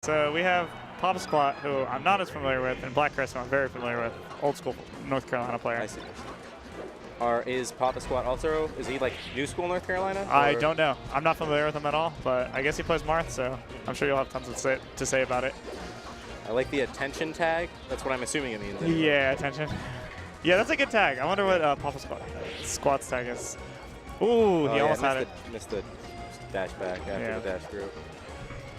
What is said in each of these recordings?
So we have Poppa Squat, who I'm not as familiar with, and ckChris, who I'm very familiar with, old school North Carolina player. I see. Is Poppa Squat also, is he like new school North Carolina? I don't know. I'm not familiar with him at all, but I guess he plays Marth, so I'm sure you'll have tons to say about it. I like the attention tag. That's what I'm assuming it means. Anyway. Yeah, attention. Yeah, that's a good tag. I wonder what Poppa Squat's tag is. Ooh, he almost had it. Missed the dash back after the dash through.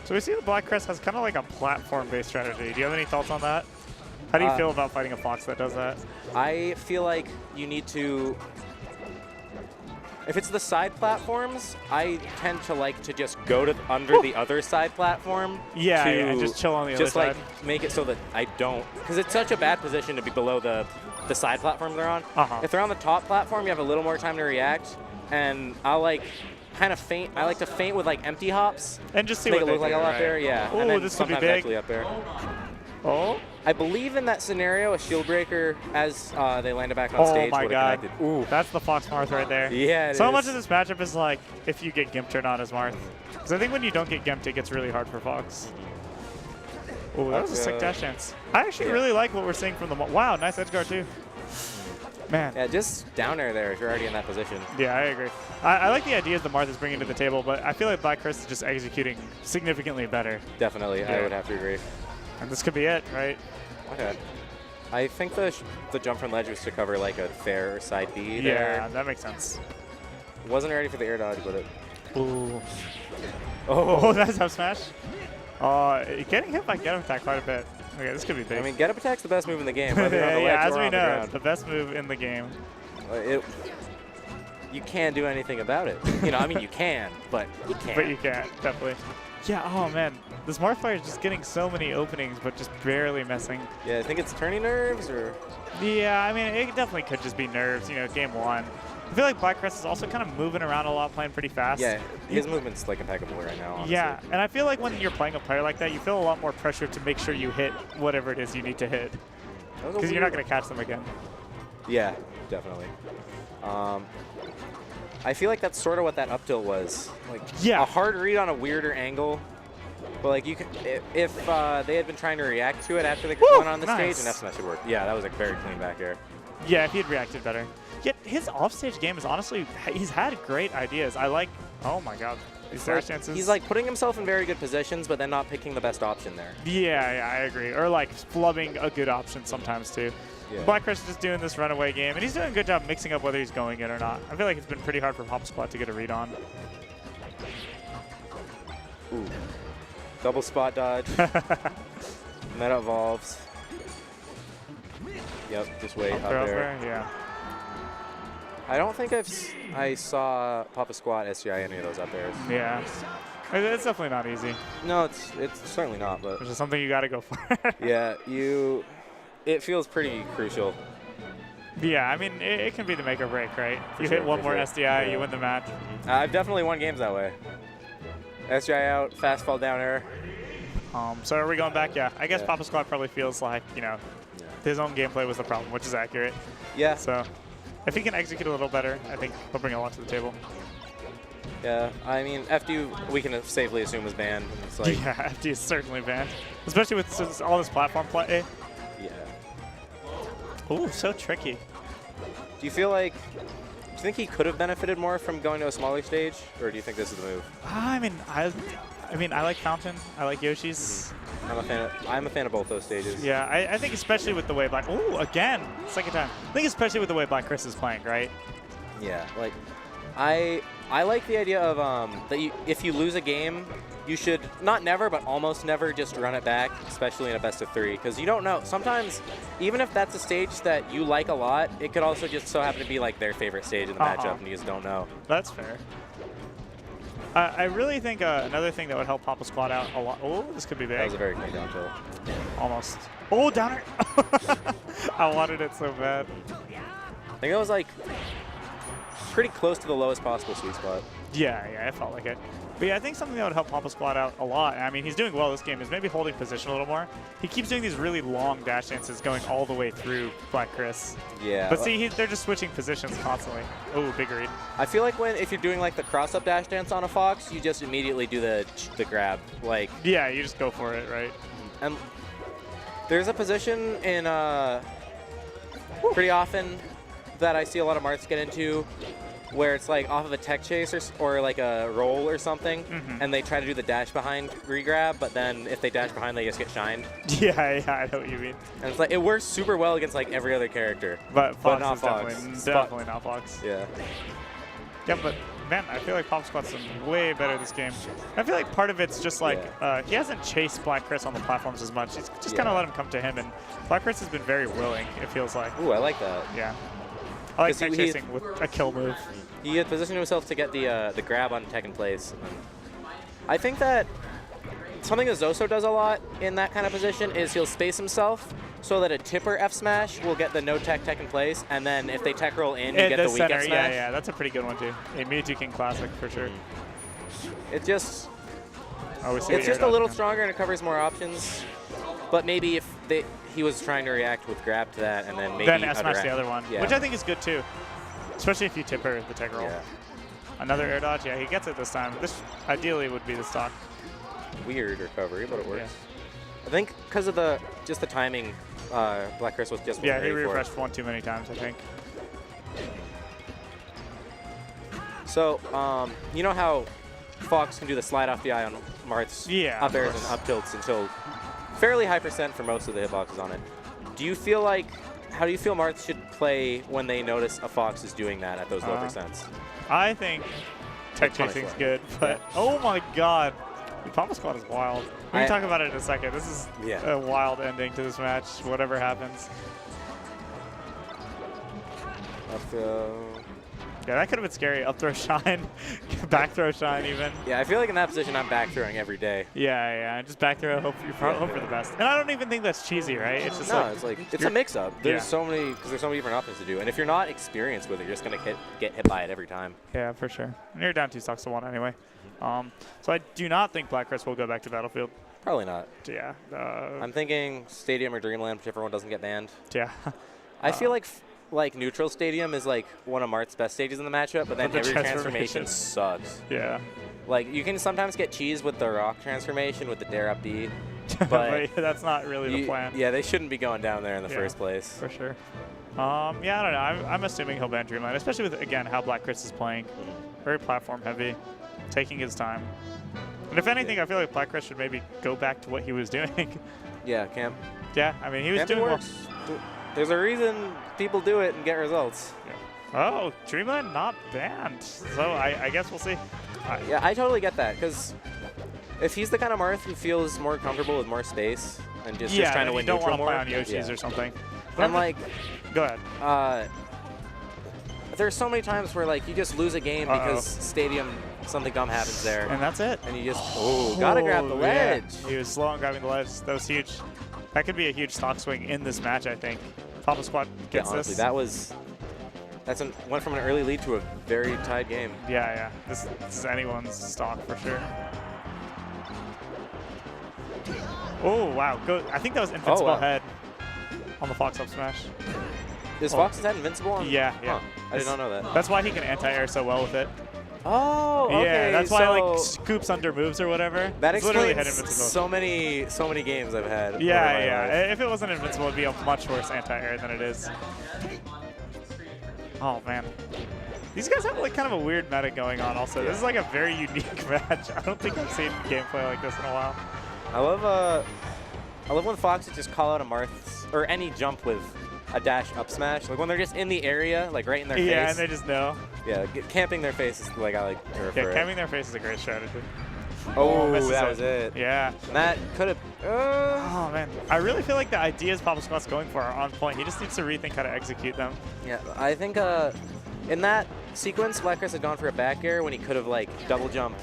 So we see the ckChris has kind of like a platform-based strategy. Do you have any thoughts on that? How do you feel about fighting a Fox that does that? I feel like you need to, if it's the side platforms, I tend to like to just go to under the other side platform. Yeah, just chill on the other side. Just like make it so that I don't, because it's such a bad position to be below the side platform they're on. If they're on the top platform, you have a little more time to react, and I'll like kind of feint. I like to feint with like empty hops and just see make what it look like do, I'm right? up there. Yeah. Oh, and then this could be sometimes big. actually up there. Oh. I believe in that scenario, a shield breaker as they landed back on stage. Oh my god. Ooh. That's the Fox Marth right there. Yeah, so much of this matchup is like if you get gimped or not as Marth. Because I think when you don't get gimped, it gets really hard for Fox. Oh, that was a sick dash dance. I actually really like what we're seeing from the... Wow, nice edge guard too. Man. Yeah, just down there if you're already in that position. Yeah, I agree. I like the ideas that Marth is bringing to the table, but I feel like ckChris is just executing significantly better. Definitely, I would have to agree. And this could be it, right? Okay. I think the jump from ledge was to cover like a fair side B there. Yeah, that makes sense. Wasn't ready for the air dodge, but it... Ooh. Oh, that's up smash. Getting hit by get up attack quite a bit. Okay, this could be big. I mean, get up attack's the best move in the game. Yeah, as we know, it's the best move in the game. You can't do anything about it. You know, I mean, you can, but you can't. But you can't, definitely. Yeah, oh man. This Marth player is just getting so many openings, but just barely missing. Yeah, I think it's turning nerves, or... Yeah, I mean, it definitely could just be nerves, you know, game one. I feel like ckChris is also kind of moving around a lot, playing pretty fast. Yeah, his movement's like impeccable right now, honestly. Yeah, and I feel like when you're playing a player like that, you feel a lot more pressure to make sure you hit whatever it is you need to hit. Because you're not going to catch them again. Yeah, definitely. I feel like that's sort of what that up tilt was. Like a hard read on a weirder angle. But like you can, if they had been trying to react to it after they went on the stage, and that's should work. Yeah, that was a very clean back air. Yeah, if he had reacted better. Yet his offstage game is honestly, he's had great ideas. I like, oh my god, these dash dances. He's like putting himself in very good positions, but then not picking the best option there. Yeah, I agree. Or like flubbing a good option sometimes too. Yeah. ckChris is just doing this runaway game, and he's doing a good job mixing up whether he's going in or not. I feel like it's been pretty hard for Poppa Squat to get a read on. Ooh. Double spot dodge. Meta evolves. Yep, just wait up there. Yeah. I don't think I saw Poppa Squat SCI any of those up there. Yeah. It's definitely not easy. No, it's certainly not, but... Which is something you got to go for. Yeah, it feels pretty crucial. Yeah, I mean, it can be the make or break, right? You hit one more SDI, you win the match. I've definitely won games that way. SDI out, fast fall down air. So are we going back? Yeah, I guess Poppa Squat probably feels like, you know, his own gameplay was the problem, which is accurate. Yeah. So if he can execute a little better, I think he'll bring a lot to the table. Yeah, I mean, FD we can safely assume is banned. It's like yeah, FD is certainly banned, especially with all this platform play. Yeah. Ooh, so tricky. Do you think he could have benefited more from going to a smaller stage, or do you think this is the move? I mean, I like Fountain. I like Yoshi's. I'm a fan of both those stages. Yeah, I think especially with the way ooh, again, second time. I think especially with the way ckChris is playing, right? Yeah, like I like the idea of that if you lose a game, you should not never, but almost never just run it back, especially in a best of 3, because you don't know. Sometimes, even if that's a stage that you like a lot, it could also just so happen to be like their favorite stage in the matchup, and you just don't know. That's fair. I really think another thing that would help Poppa Squat out a lot. Oh, this could be big. That was a very clean down tilt. Almost. Oh, downer. I wanted it so bad. I think that was like pretty close to the lowest possible sweet spot. Yeah, it felt like it. But yeah, I think something that would help Poppa Squad out a lot, I mean, he's doing well this game, is maybe holding position a little more. He keeps doing these really long dash dances going all the way through ckChris. Yeah. But see, they're just switching positions constantly. Oh, big read. I feel like if you're doing like the cross-up dash dance on a Fox, you just immediately do the grab. Like. Yeah, you just go for it, right? And there's a position in pretty often that I see a lot of Marths get into where it's like off of a tech chase or like a roll or something, and they try to do the dash behind re-grab, but then if they dash behind, they just get shined. Yeah, I know what you mean. And it's like, it works super well against like every other character. But Fox not is Fox. definitely not Fox. Yeah. Yeah, but man, I feel like Poppa Squad's done way better this game. I feel like part of it's just like he hasn't chased ckChris on the platforms as much. He's just kind of let him come to him, and ckChris has been very willing, it feels like. Ooh, I like that. Yeah. I like tech chasing with a kill move. He had positioned himself to get the grab on tech in place. I think that something that Zoso does a lot in that kind of position is he'll space himself so that a tipper F smash will get the no tech in place, and then if they tech roll in, you get the weak F smash. Yeah, that's a pretty good one too. A Mewtwo King Classic for sure. It just it's just a little stronger and it covers more options. But maybe if he was trying to react with grab to that, and then maybe F smash the other one, yeah. which I think is good too. Especially if you tipper the tech roll. Yeah. Another air dodge, yeah, he gets it this time. This ideally would be the stock. Weird recovery, but it works. Yeah. I think because of the timing, ckChris was just he refreshed one too many times, I think. So, you know how Fox can do the slide off the eye on Marth's up airs and up tilts until fairly high % for most of the hitboxes on it. How do you feel Marth should play when they notice a Fox is doing that at those low %? I think tech chasing's good, but oh my god, the Poppa Squad is wild. We can talk about it in a second. This is a wild ending to this match, whatever happens. Yeah, that could have been scary. Up throw shine, back throw shine even. Yeah, I feel like in that position I'm back throwing every day. Yeah, just back throw, hope for the best. And I don't even think that's cheesy, right? It's just it's a mix-up. There's so many different options to do, and if you're not experienced with it, you're just gonna get hit by it every time. Yeah, for sure. And you're down 2 stocks to 1 anyway. So I do not think ckChris will go back to Battlefield. Probably not. Yeah. I'm thinking Stadium or Dreamland, whichever one doesn't get banned. Yeah. I feel like Neutral Stadium is like one of Marth's best stages in the matchup, but then every transformation sucks. Yeah. Like you can sometimes get cheese with the rock transformation with the dare up B, but that's not really the plan. Yeah, they shouldn't be going down there in the first place. For sure. Yeah, I don't know. I'm assuming he'll ban Dreamland, especially with again how ckChris is playing. Very platform heavy, taking his time. And if anything, I feel like ckChris should maybe go back to what he was doing. Yeah, camp. Yeah, I mean he was doing works. There's a reason people do it and get results. Yeah. Oh, Dreamland not banned. So I guess we'll see. Yeah, I totally get that, because if he's the kind of Marth who feels more comfortable with more space and just trying to win neutral more. Yeah, don't want to play on Yoshi's or something. But and like, go ahead. There's so many times where like you just lose a game because Stadium, something dumb happens there. And that's it. And you just, gotta grab the ledge. Yeah. He was slow on grabbing the ledge. That was huge. That could be a huge stock swing in this match, I think. Poppa Squad gets honestly, this. Went from an early lead to a very tied game. Yeah. This is anyone's stock for sure. Oh, wow. I think that was invincible head on the Fox up smash. Is Fox's head invincible on? Yeah. Huh. I did not know that. That's why he can anti-air so well with it. Oh, okay. Yeah, that's why like scoops under moves or whatever. That it's explains head invincible. so many games I've had. Yeah. If it wasn't invincible, it'd be a much worse anti-air than it is. Oh man, these guys have like kind of a weird meta going on. Also, this is like a very unique match. I don't think I've seen gameplay like this in a while. I love when Foxes just call out a Marth or any jump with a dash up smash, like when they're just in the area, like right in their face. Yeah, and they just know. Yeah, camping their face is like I like to refer it. Camping their face is a great strategy. Oh, that was it. Yeah. That could have. Oh man, I really feel like the ideas Poppa Squad's going for are on point. He just needs to rethink how to execute them. Yeah, I think in that sequence, ckChris had gone for a back air when he could have like double jump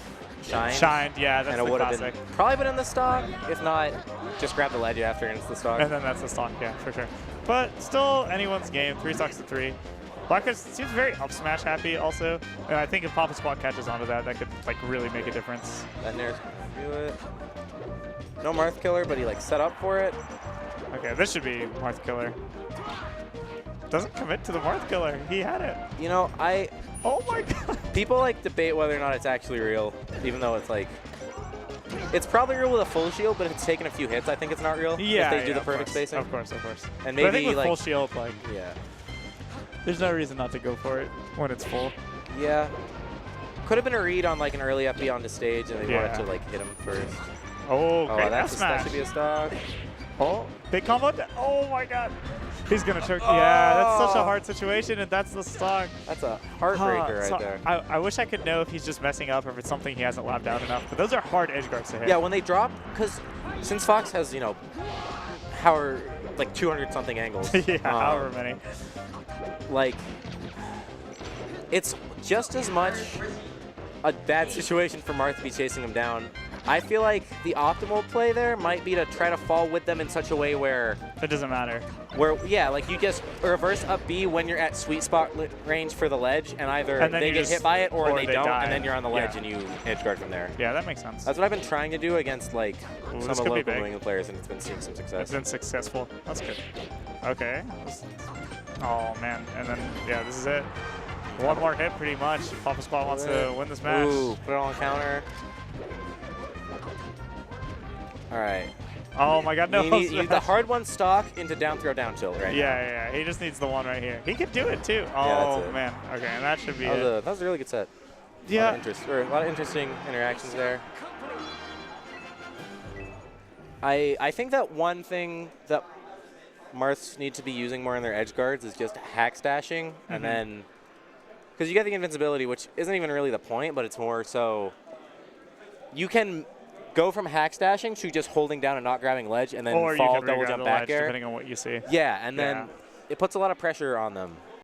shined. Yeah, that's the classic. Probably been in the stock. If not, just grab the ledge after and it's the stock. And then that's the stock, yeah, for sure. But still, anyone's game. 3 stocks to 3. Black seems very up smash happy also. And I think if Poppa Squat catches onto that, that could like really make a difference. That Nair's gonna do it. No Marth Killer, but he like set up for it. Okay, this should be Marth Killer. Doesn't commit to the Marth Killer. He had it. You know, Oh my god. people like debate whether or not it's actually real, even though it's like, it's probably real with a full shield, but if it's taken a few hits, I think it's not real. Yeah, if they do the of perfect course, spacing. Of course, of course. And But I think maybe with like full shield, like, yeah, there's no reason not to go for it when it's full. yeah. Could have been a read on like an early FB onto stage, and they wanted Yeah. to like hit him first. Oh, great that F smash. should be a stock. Oh, big combo. Oh my god. He's going to choke. Yeah, that's such a Oh. hard situation, and that's the stock. That's a heartbreaker So right there. I wish I could know if he's just messing up or if it's something he hasn't lapped out enough. But those are hard edge guards to hit. Yeah, when they drop, because since Fox has, you know, like 200 something angles. Yeah, however many. Like, it's just as much a bad situation for Marth to be chasing him down. I feel like the optimal play there might be to try to fall with them in such a way where, It doesn't matter. yeah, like you just reverse up B when you're at sweet spot range for the ledge, and either And then they you get just- hit by it or they don't, die. and then you're on the ledge Yeah. and you edge guard from there. Yeah, that makes sense. That's what I've been trying to do against like Ooh, some this of could be local big. New England players, and it's been seeing some success. It's been successful. That's good. Okay. Oh, man. And then, yeah, this is it. One more hit, pretty much. Poppa Squat wants to win this match. Ooh, put it on counter. All right. Oh, my God. No. You need the hard one stock into down throw down tilt right now. Yeah. He just needs the one right here. He could do it, too. that's Oh, it. man. Okay, and that should be That it. was a really good set. Yeah. A lot of interesting interactions there. I think that one thing that Marths need to be using more in their edge guards is just hack stashing, and then because you get the invincibility, which isn't even really the point, but it's more so you can go from hack stashing to just holding down and not grabbing ledge, and then Or you fall can double regrab jump the back ledge, air. depending on what you see. Yeah, and then Yeah. it puts a lot of pressure on them.